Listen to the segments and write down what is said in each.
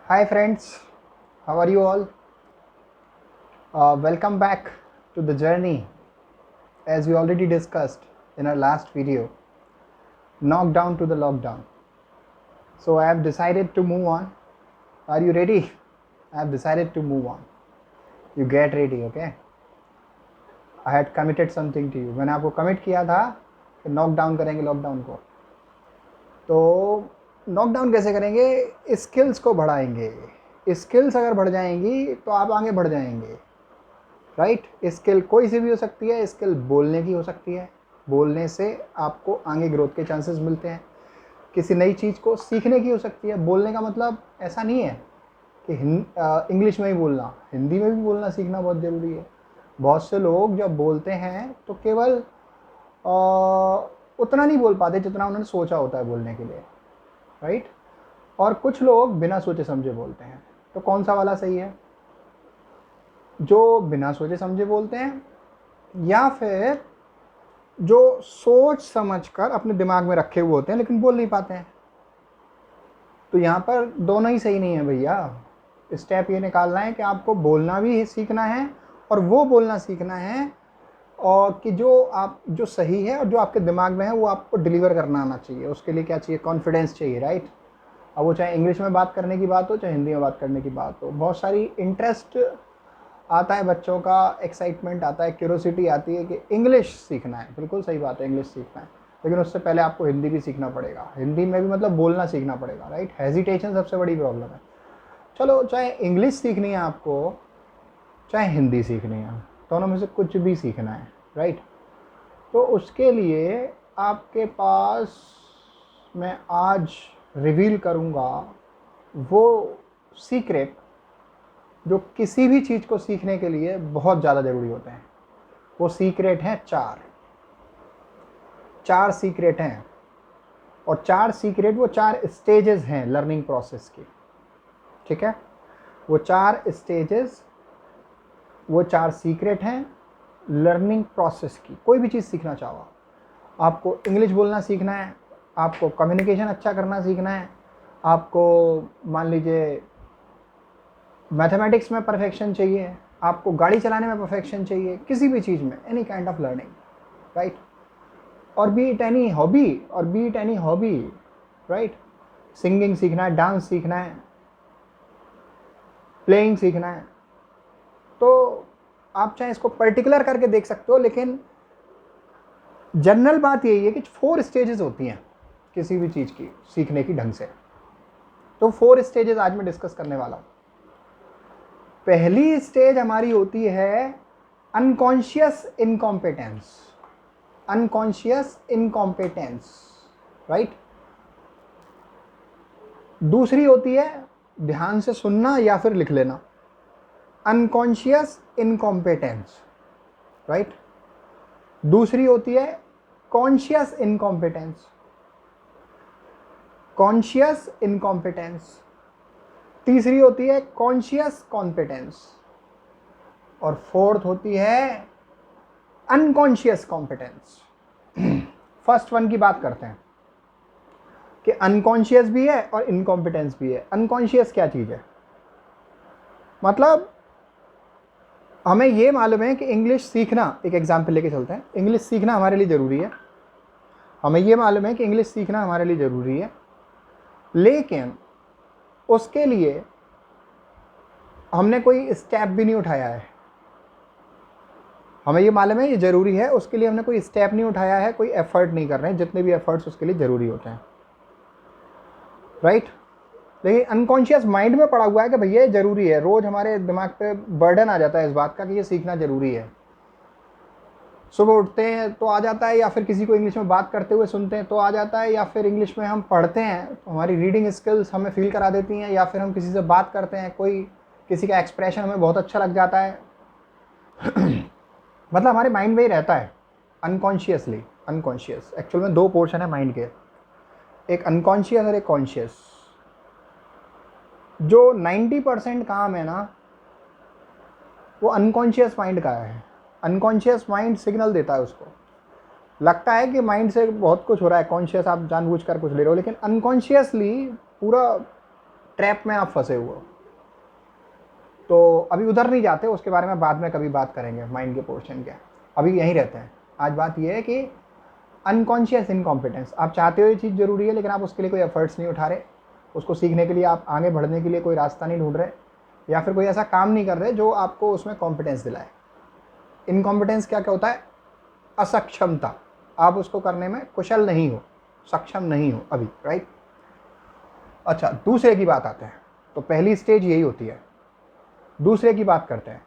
Hi friends, how are you all? Welcome back to the journey. As we already discussed in our last video, knockdown to the lockdown. So I have decided to move on. Are you ready? I have decided to move on. You get ready, okay? I had committed something to you. मैंने आपको commit किया था कि knockdown करेंगे lockdown को. तो knockdown कैसे करेंगे? स्किल्स को बढ़ाएंगे. स्किल्स अगर बढ़ जाएंगी तो आप आगे बढ़ जाएंगे, राइट? स्किल कोई सी भी हो सकती है. स्किल बोलने की हो सकती है. बोलने से आपको आगे ग्रोथ के चांसेस मिलते हैं. किसी नई चीज़ को सीखने की हो सकती है. बोलने का मतलब ऐसा नहीं है कि इंग्लिश में ही बोलना, हिंदी में भी बोलना सीखना बहुत ज़रूरी है. बहुत से लोग जब बोलते हैं तो केवल उतना नहीं बोल पाते जितना उन्होंने सोचा होता है बोलने के लिए, राइट? और कुछ लोग बिना सोचे समझे बोलते हैं. तो कौन सा वाला सही है? जो बिना सोचे समझे बोलते हैं या फिर जो सोच समझकर अपने दिमाग में रखे हुए होते हैं लेकिन बोल नहीं पाते हैं? तो यहाँ पर दोनों ही सही नहीं है भैया. स्टेप ये निकालना है कि आपको बोलना भी सीखना है और वो बोलना सीखना है और कि जो सही है और जो आपके दिमाग में है वो आपको डिलीवर करना आना चाहिए. उसके लिए क्या चाहिए? कॉन्फिडेंस चाहिए, राइट? अब वो चाहे इंग्लिश में बात करने की बात हो चाहे हिंदी में बात करने की बात हो. बहुत सारी इंटरेस्ट आता है बच्चों का, एक्साइटमेंट आता है, क्यूरोसिटी आती है कि इंग्लिश सीखना है. बिल्कुल सही बात है, इंग्लिश सीखना है, लेकिन उससे पहले आपको हिंदी भी सीखना पड़ेगा. हिंदी में भी मतलब बोलना सीखना पड़ेगा, राइट? हेजिटेशन सबसे बड़ी प्रॉब्लम है. चलो, चाहे इंग्लिश सीखनी है आपको चाहे हिंदी सीखनी है, दोनों में से कुछ भी सीखना है, राइट? तो उसके लिए आपके पास मैं आज रिवील करूँगा वो सीक्रेट जो किसी भी चीज़ को सीखने के लिए बहुत ज़्यादा ज़रूरी होते हैं. वो सीक्रेट हैं चार सीक्रेट हैं. और चार सीक्रेट, वो 4 स्टेजेस हैं लर्निंग प्रोसेस की, ठीक है? वो 4 स्टेजेस, वो 4 सीक्रेट हैं लर्निंग प्रोसेस की. कोई भी चीज़ सीखना चाहो, आपको इंग्लिश बोलना सीखना है, आपको कम्युनिकेशन अच्छा करना सीखना है, आपको मान लीजिए मैथमेटिक्स में परफेक्शन चाहिए, आपको गाड़ी चलाने में परफेक्शन चाहिए, किसी भी चीज़ में, any kind of learning, right? और be it any hobby, right? Singing सीखना है, डांस सीखना है, प्लेइंग सीखना है, तो आप चाहे इसको पर्टिकुलर करके देख सकते हो, लेकिन जनरल बात यही है कि 4 स्टेजेस होती हैं किसी भी चीज़ की सीखने की ढंग से. तो 4 स्टेजेस आज मैं डिस्कस करने वाला हूँ. पहली स्टेज हमारी होती है अनकॉन्शियस इनकॉम्पिटेंस, राइट? दूसरी होती है ध्यान से सुनना या फिर लिख लेना, अनकॉन्शियस इनकॉम्पिटेंस, राइट? दूसरी होती है कॉन्शियस इनकॉम्पिटेंस. तीसरी होती है कॉन्शियस कॉम्पिटेंस. और फोर्थ होती है अनकॉन्शियस कॉम्पिटेंस. फर्स्ट वन की बात करते हैं कि अनकॉन्शियस भी है और इनकॉम्पिटेंस भी है. अनकॉन्शियस क्या चीज़ है? मतलब हमें ये मालूम है कि इंग्लिश सीखना, एक एग्जाम्पल लेके चलते हैं, इंग्लिश सीखना हमारे लिए ज़रूरी है. हमें ये मालूम है कि इंग्लिश सीखना हमारे लिए ज़रूरी है, लेकिन उसके लिए हमने कोई स्टेप भी नहीं उठाया है. हमें ये मालूम है ये ज़रूरी है, उसके लिए हमने कोई स्टेप नहीं उठाया है, कोई एफर्ट नहीं कर रहे हैं. जितने भी एफर्ट्स उसके लिए ज़रूरी होते हैं, राइट? लेकिन अनकॉन्शियस माइंड में पड़ा हुआ है कि भैया ये ज़रूरी है. रोज़ हमारे दिमाग पे बर्डन आ जाता है इस बात का कि ये सीखना ज़रूरी है. सुबह उठते हैं तो आ जाता है, या फिर किसी को इंग्लिश में बात करते हुए सुनते हैं तो आ जाता है, या फिर इंग्लिश में हम पढ़ते हैं तो हमारी रीडिंग स्किल्स हमें फील करा देती हैं, या फिर हम किसी से बात करते हैं, किसी का एक्सप्रेशन हमें बहुत अच्छा लग जाता है. मतलब हमारे माइंड में ही रहता है अनकॉन्शियसली. अनकॉन्शियस एक्चुअल में 2 पोर्शन है माइंड के, एक अनकॉन्शियस और एक कॉन्शियस. जो 90% काम है ना वो अनकॉन्शियस माइंड का है. अनकॉन्शियस माइंड सिग्नल देता है उसको. लगता है कि माइंड से बहुत कुछ हो रहा है, कॉन्शियस आप जानबूझकर कुछ ले रहे हो, लेकिन अनकॉन्शियसली पूरा ट्रैप में आप फंसे हुए हो। तो अभी उधर नहीं जाते, उसके बारे में बाद में कभी बात करेंगे, माइंड के पोर्शन क्या, अभी यहीं रहते हैं। आज बात यह है कि अनकॉन्शियस इनकॉम्पिटेंस, आप चाहते हो ये चीज़ ज़रूरी है, लेकिन आप उसके लिए कोई एफर्ट्स नहीं उठा रहे, उसको सीखने के लिए आप आगे बढ़ने के लिए कोई रास्ता नहीं ढूंढ रहे, या फिर कोई ऐसा काम नहीं कर रहे जो आपको उसमें कॉम्पिटेंस दिलाए। इनकॉम्पिटेंस क्या क्या होता है? असक्षमता, आप उसको करने में कुशल नहीं हो, सक्षम नहीं हो अभी, राइट। अच्छा, दूसरे की बात आते हैं। तो पहली स्टेज यही होती है। दूसरे की बात करते हैं,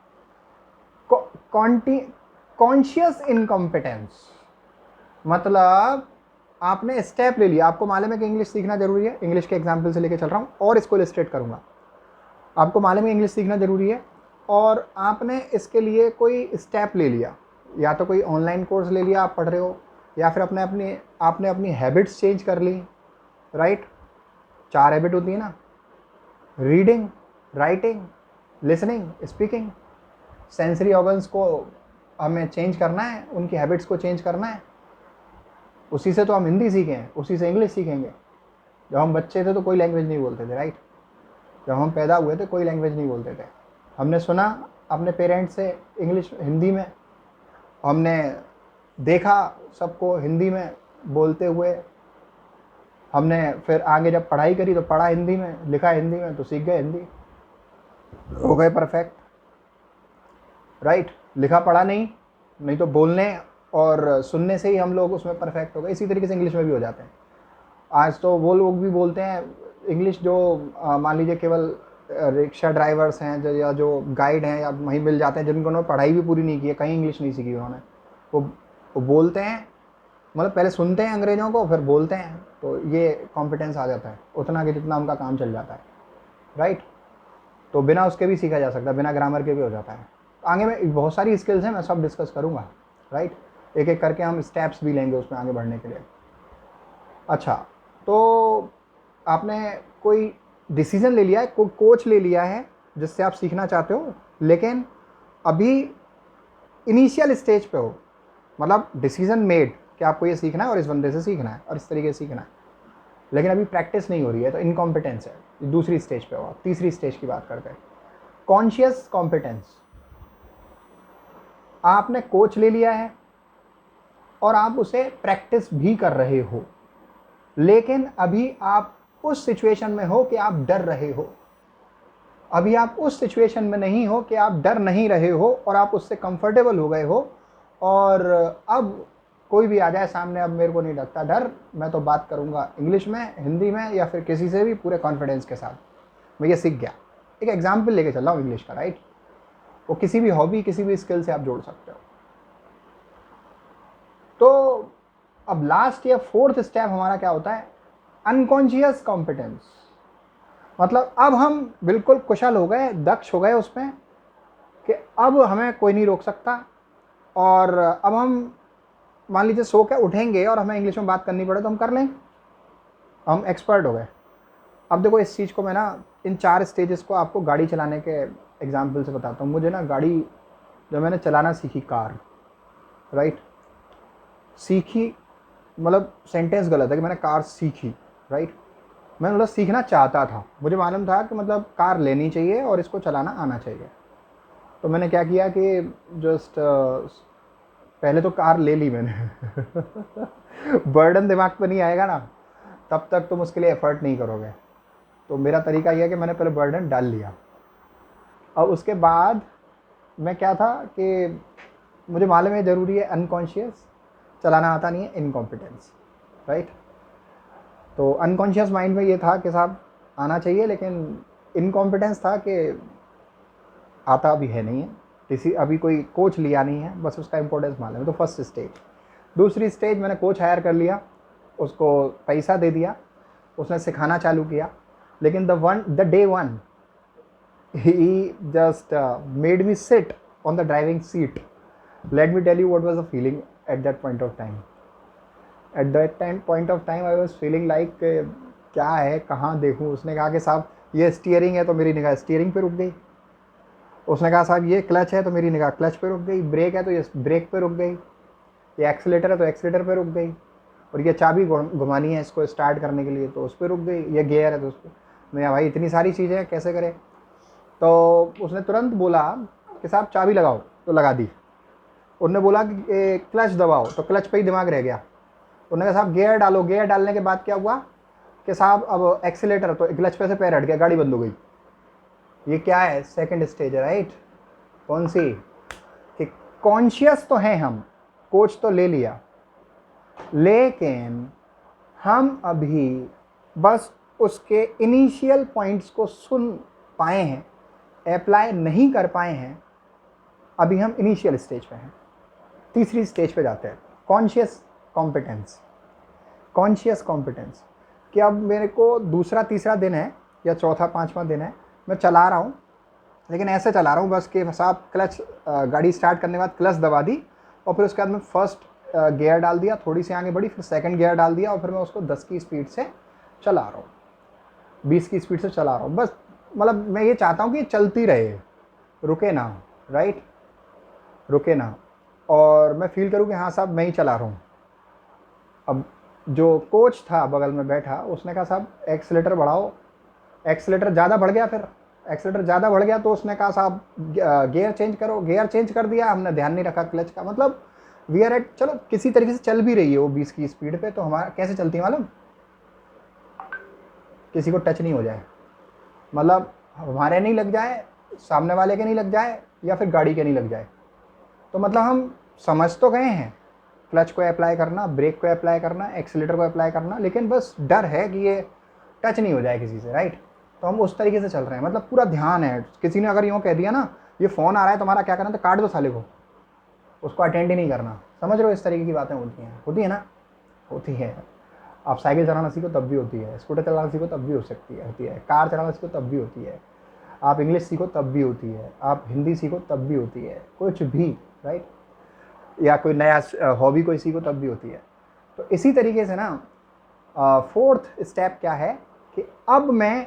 कॉन्शियस इनकॉम्पिटेंस। मतलब आपने स्टेप ले लिया, आपको मालूम है कि इंग्लिश सीखना जरूरी है, इंग्लिश के एग्जाम्पल से लेके चल रहा हूँ और इसको इलस्ट्रेट करूँगा। आपको मालूम है इंग्लिश सीखना ज़रूरी है और आपने इसके लिए कोई स्टेप ले लिया, या तो कोई ऑनलाइन कोर्स ले लिया, आप पढ़ रहे हो, या फिर आपने अपनी हैबिट्स चेंज कर ली, राइट। 4 हैबिट होती है ना, reading, writing, listening, speaking. Sensory organs को हमें चेंज करना है, उनकी हैबिट्स को चेंज करना है। उसी से तो हम हिंदी सीखे हैं, उसी से इंग्लिश सीखेंगे। जब हम बच्चे थे तो कोई लैंग्वेज नहीं बोलते थे, राइट। जब हम पैदा हुए थे कोई लैंग्वेज नहीं बोलते थे, हमने सुना अपने पेरेंट्स से इंग्लिश हिंदी में, हमने देखा सबको हिंदी में बोलते हुए, हमने फिर आगे जब पढ़ाई करी तो पढ़ा हिंदी में, लिखा हिंदी में, तो सीख गए हिंदी, हो गए परफेक्ट, राइट। लिखा पढ़ा नहीं तो बोलने और सुनने से ही हम लोग उसमें परफेक्ट हो गए। इसी तरीके से इंग्लिश में भी हो जाते हैं। आज तो वो लोग भी बोलते हैं इंग्लिश जो मान लीजिए केवल रिक्शा ड्राइवर्स हैं या जो गाइड हैं, या वहीं मिल जाते हैं जिनको उन्होंने पढ़ाई भी पूरी नहीं की है, कहीं इंग्लिश नहीं सीखी उन्होंने, वो बोलते हैं, मतलब पहले सुनते हैं अंग्रेज़ों को फिर बोलते हैं, तो ये कॉम्पिटेंस आ जाता है उतना कि जितना उनका काम चल जाता है, राइट। तो बिना उसके भी सीखा जा सकता है, बिना ग्रामर के भी हो जाता है। आगे में बहुत सारी स्किल्स हैं, मैं सब डिस्कस करूँगा, राइट। एक एक करके हम स्टेप्स भी लेंगे उसमें आगे बढ़ने के लिए। अच्छा, तो आपने कोई डिसीजन ले लिया है, कोई कोच ले लिया है जिससे आप सीखना चाहते हो, लेकिन अभी इनिशियल स्टेज पे हो, मतलब डिसीजन मेड कि आपको ये सीखना है और इस बंदे से सीखना है और इस तरीके से सीखना है, लेकिन अभी प्रैक्टिस नहीं हो रही है, तो इनकॉम्पिटेंस है। दूसरी स्टेज पे हो। तीसरी स्टेज की बात करते हैं, कॉन्शियस कॉम्पिटेंस। आपने कोच ले लिया है और आप उसे प्रैक्टिस भी कर रहे हो, लेकिन अभी आप उस सिचुएशन में हो कि आप डर रहे हो। अभी आप उस सिचुएशन में नहीं हो कि आप डर नहीं रहे हो और आप उससे कंफर्टेबल हो गए हो, और अब कोई भी आ जाए सामने, अब मेरे को नहीं लगता डर, मैं तो बात करूंगा इंग्लिश में, हिंदी में, या फिर किसी से भी पूरे कॉन्फिडेंस के साथ, मैं ये सीख गया। एक एग्जाम्पल लेके चल रहा हूँ इंग्लिश का, राइट। वो किसी भी हॉबी, किसी भी स्किल से आप जोड़ सकते हो। तो अब लास्ट या फोर्थ स्टेप हमारा क्या होता है? Unconscious competence. मतलब अब हम बिल्कुल कुशल हो गए, दक्ष हो गए उसमें कि अब हमें कोई नहीं रोक सकता, और अब हम मान लीजिए सो के उठेंगे और हमें इंग्लिश में बात करनी पड़े तो हम कर लेंगे, हम एक्सपर्ट हो गए। अब देखो इस चीज़ को मैं ना इन 4 स्टेजेस को आपको गाड़ी चलाने के एग्जाम्पल से बताता हूँ। मुझे ना गाड़ी जब मैंने चलाना सीखी, कार, राइट, सीखी, मतलब सेंटेंस गलत है कि मैंने कार सीखी, राइट। मैं मतलब सीखना चाहता था, मुझे मालूम था कि मतलब कार लेनी चाहिए और इसको चलाना आना चाहिए। तो मैंने क्या किया कि जस्ट पहले तो कार ले ली मैंने बर्डन दिमाग पे नहीं आएगा ना, तब तक तुम उसके लिए एफर्ट नहीं करोगे। तो मेरा तरीका यह है कि मैंने पहले बर्डन डाल लिया। अब उसके बाद मैं क्या था कि मुझे मालूम है ज़रूरी है अनकॉन्शियस, चलाना आता नहीं है इनकॉम्पिटेंस, राइट। तो अनकॉन्शियस माइंड में ये था कि साहब आना चाहिए, लेकिन इनकॉम्पिटेंस था कि आता भी है नहीं है, किसी अभी कोई कोच लिया नहीं है, बस उसका इंपॉर्टेंस मालूम है। तो फर्स्ट स्टेज। दूसरी स्टेज, मैंने कोच हायर कर लिया, उसको पैसा दे दिया, उसने सिखाना चालू किया, लेकिन the day one he just made me sit on the driving seat. Let me tell you what was the feeling at that point of time. At that point of time I was feeling like क्या है, कहाँ देखूँ। उसने कहा कि साहब ये steering है, तो मेरी निगाह स्टीयरिंग पे रुक गई। उसने कहा साहब ये क्लच है, तो मेरी निगाह क्लच पे रुक गई। ब्रेक है तो ये ब्रेक पे रुक गई। ये एक्सीलेटर है तो एक्सीलेटर पे रुक गई। और ये चाबी घुमानी है इसको स्टार्ट करने के लिए, तो उस पर रुक गई। ये गियर है तो उस पर। मैं भाई इतनी सारी चीज़ें हैं, कैसे करें। तो उसने तुरंत बोला कि साहब चाबी लगाओ, तो लगा दी। उन्होंने बोला कि क्लच दबाओ, तो क्लच पे ही दिमाग रह गया। उन्होंने कहा साहब गियर डालो, गियर डालने के बाद क्या हुआ कि साहब अब एक्सीलेटर, तो क्लच पे से पैर हट गया, गाड़ी बंद हो गई। ये क्या है, सेकंड स्टेज है, राइट। कौन सी, कि कॉन्शियस तो हैं हम, कोच तो ले लिया, लेकिन हम अभी बस उसके इनिशियल पॉइंट्स को सुन पाए हैं, अप्लाई नहीं कर पाए हैं। अभी हम इनिशियल स्टेज पे हैं। तीसरी स्टेज पे जाते हैं, कॉन्शियस कॉम्पिटेंस। कॉन्शियस कॉम्पिटेंस कि अब मेरे को दूसरा तीसरा दिन है या चौथा पांचवा दिन है, मैं चला रहा हूँ, लेकिन ऐसे चला रहा हूँ बस कि साहब क्लच, गाड़ी स्टार्ट करने के बाद क्लच दबा दी, और फिर उसके बाद मैं फर्स्ट गियर डाल दिया, थोड़ी सी आगे बढ़ी, फिर सेकंड गियर डाल दिया, और फिर मैं उसको 10 की स्पीड से चला रहा हूँ, 20 की स्पीड से चला रहा हूँ। बस मतलब मैं ये चाहता हूँ कि चलती रहे, रुके ना, राइट, रुके ना, और मैं फील करूँ कि हाँ साहब मैं ही चला रहा हूँ। अब जो कोच था बगल में बैठा, उसने कहा साहब एक्सीलेटर बढ़ाओ। एक्सीलेटर ज़्यादा बढ़ गया, फिर एक्सीलेटर ज़्यादा बढ़ गया, तो उसने कहा साहब गियर चेंज करो। गियर चेंज कर दिया, हमने ध्यान नहीं रखा क्लच का। मतलब वी आर एट, चलो किसी तरीके से चल भी रही है वो 20 की स्पीड पे, तो हमारा कैसे चलती है मालूम, किसी को टच नहीं हो जाए, मतलब हमारे नहीं लग जाए, सामने वाले के नहीं लग जाए, या फिर गाड़ी के नहीं लग जाए। तो मतलब हम समझ तो गए हैं क्लच को अप्लाई करना, ब्रेक को अप्लाई करना, एक्सीलेटर को अप्लाई करना, लेकिन बस डर है कि ये टच नहीं हो जाए किसी से, राइट। तो हम उस तरीके से चल रहे हैं, मतलब पूरा ध्यान है। किसी ने अगर यूँ कह दिया ना, ये फ़ोन आ रहा है तुम्हारा, क्या करना, तो काट दो साले को, उसको अटेंड ही नहीं करना। समझ रहे हो, इस तरीके की बातें होती है ना, होती है। आप साइकिल चलाना सीखो तब भी होती है, स्कूटर चलाना सीखो तब भी हो सकती है, होती है। कार चलाना सीखो तब भी होती है, आप इंग्लिश सीखो तब भी होती है, आप हिंदी सीखो तब भी होती है, कुछ भी, राइट। या कोई नया हॉबी कोई सीखो तब भी होती है। तो इसी तरीके से ना फोर्थ स्टेप क्या है कि अब मैं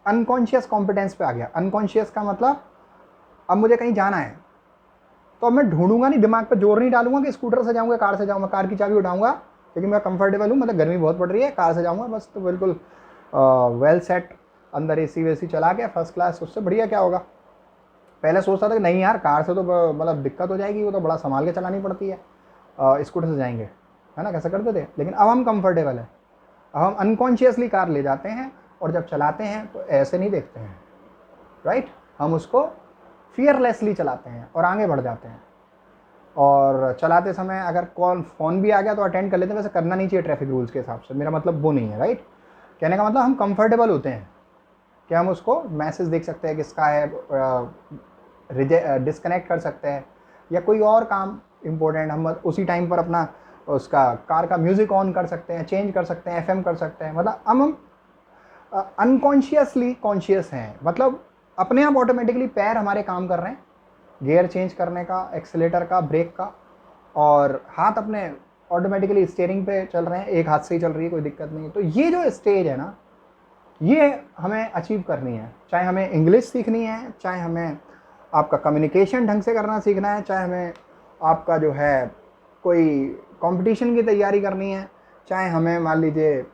अनकॉन्शियस कॉम्पिटेंस पे आ गया। अनकॉन्शियस का मतलब अब मुझे कहीं जाना है, तो अब मैं ढूंढूंगा नहीं, दिमाग पे जोर नहीं डालूंगा कि स्कूटर से जाऊंगा, कार से जाऊंगा, कार की चाबी उठाऊंगा क्योंकि मैं कंफर्टेबल हूँ, मतलब गर्मी बहुत पड़ रही है, कार से जाऊंगा बस, तो बिल्कुल वेल सेट, अंदर एसी वेसी चला के फर्स्ट क्लास, उससे बढ़िया क्या होगा। पहले सोचता था कि नहीं यार, कार से तो मतलब दिक्कत हो जाएगी, वो तो बड़ा संभाल के चलानी पड़ती है, स्कूटर से जाएंगे, है ना, कैसा करते थे। लेकिन अब हम कंफर्टेबल है, अब हम अनकॉन्शियसली कार ले जाते हैं, और जब चलाते हैं तो ऐसे नहीं देखते हैं, राइट। हम उसको फियरलेसली चलाते हैं और आगे बढ़ जाते हैं। और चलाते समय अगर कॉल फ़ोन भी आ गया तो अटेंड कर लेते हैं, वैसे करना नहीं चाहिए ट्रैफिक रूल्स के हिसाब से, मेरा मतलब वो नहीं है, राइट। कहने का मतलब हम कंफर्टेबल होते हैं कि हम उसको मैसेज देख सकते हैं किसका है, डिस्कनेक्ट कर सकते हैं, या कोई और काम इम्पोर्टेंट हम उसी टाइम पर अपना उसका कार का म्यूज़िक ऑन कर सकते हैं, चेंज कर सकते हैं, एफएम कर सकते हैं। मतलब हम अनकॉन्शियसली कॉन्शियस हैं, मतलब अपने आप ऑटोमेटिकली पैर हमारे काम कर रहे हैं, गियर चेंज करने का, एक्सीलेटर का, ब्रेक का, और हाथ अपने ऑटोमेटिकली स्टीयरिंग पे चल रहे हैं, एक हाथ से ही चल रही है, कोई दिक्कत नहीं है। तो ये जो स्टेज है ना, ये हमें अचीव करनी है, चाहे हमें इंग्लिश सीखनी है, चाहे हमें आपका कम्युनिकेशन ढंग से करना सीखना है, चाहे हमें आपका जो है कोई कंपटीशन की तैयारी करनी है, चाहे हमें मान लीजिए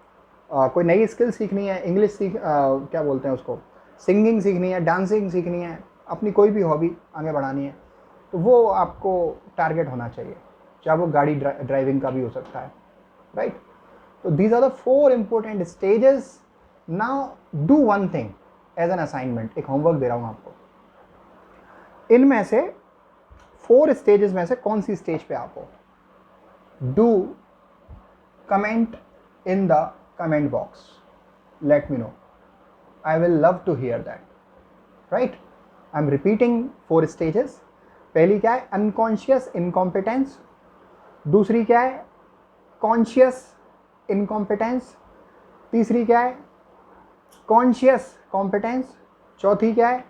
कोई नई स्किल सीखनी है, इंग्लिश क्या बोलते हैं उसको, सिंगिंग सीखनी है, डांसिंग सीखनी है, अपनी कोई भी हॉबी आगे बढ़ानी है, तो वो आपको टारगेट होना चाहिए, चाहे वो गाड़ी ड्राइविंग का भी हो सकता है, राइट। तो these are the 4 important stages. Now do one thing as an assignment, एक होमवर्क दे रहा हूँ आपको। इनमें से 4 स्टेजेस में से कौन सी स्टेज पे आप हो, do comment in the comment box, let me know, I will love to hear that, right. I am repeating 4 stages. पहली क्या है, अनकॉन्शियस इनकॉम्पिटेंस। दूसरी क्या है, कॉन्शियस इनकॉम्पिटेंस। तीसरी क्या है, कॉन्शियस कॉम्पिटेंस। चौथी क्या है,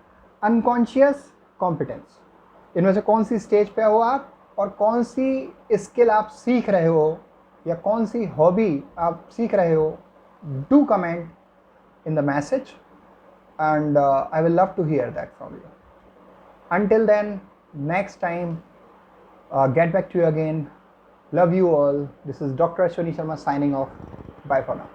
अनकॉन्शियस कॉम्पिटेंस। इनमें से कौन सी स्टेज पे हो आप, और कौन सी स्किल आप सीख रहे हो, या कौन सी हॉबी आप सीख रहे हो, do comment in the message, and I will love to hear that from you. Until then, next time, get back to you again. Love you all. This is Dr. Ashwini Sharma signing off. Bye for now.